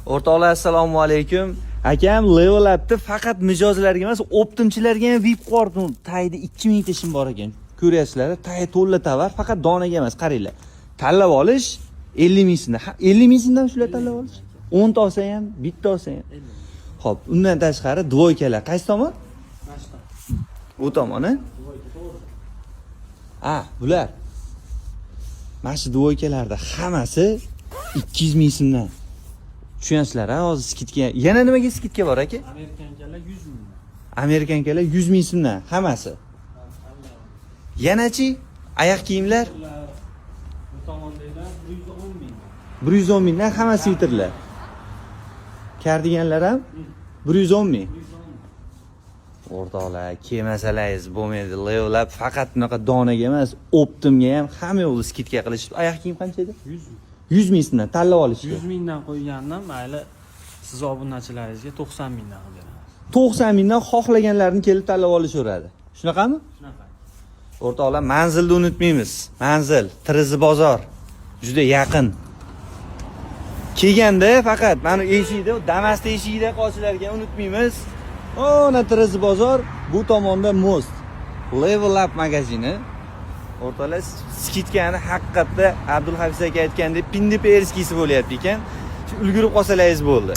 O'rtoqlar, assalomu alaykum. Akam level up'da faqat mijozlarga emas, optimchilarga ham VIP qordin. Tayda 2000 tashim bor ekan. Ko'ryapsizlar, tay to'la tovar, faqat donaga emas, qaranglar. Tanlab olish 50 ming so'mdan. 50 ming so'mdan shular tanlab olish. 10 ta olsa ham, bitta olsa ham. Xo'p, undan tashqari dvoykalar qaysi tomon? Bu tomon, a? Bular. Mana shu dvoykalarda hammasi 200 ming so'mdan. Tushunasizlar, hozir skidga. Yana nimaga skidga bor aka? Amerikankalar 100 ming. Amerikankalar 100 ming so'mdan hammasi. Yanachi oyoq kiyimlar Bu tomondagilar 110 ming. 110 mingdan hammasi bitirlar. Kardiganlar ham 110 ming. O'rtoqlar, kelmasalaringiz bo'lmaydi. Level up faqat bunaqa donaga emas, optimga ham hamma yo'lda skidga qilishibdi. Oyoq kiyim qancha edi? 100 ming so'mdan tanlab olishdi. 100 mingdan qo'ygandan mayli siz obunachilaringizga 90 mingdan qilib beramiz. 90 mingdan xohlaganlarini kelib tanlab olishaveradi. Shunaqami? Shunaqa. O'rtoqlar, manzilni unutmaymiz. Manzil Tirizi bozor juda yaqin. Kelganda faqat mana eshikda, Damas'da eshigida qolishlarga unutmaymiz. Ona Tirizi bozor, bu tomonda most. Level up magazini. O'rtoqlar, skidkani haqiqatda Abdulhafiz aka aytgandek, pindiperskisi bo'lyapti ekan. Shu ulgurib qolsalaringiz bo'ldi.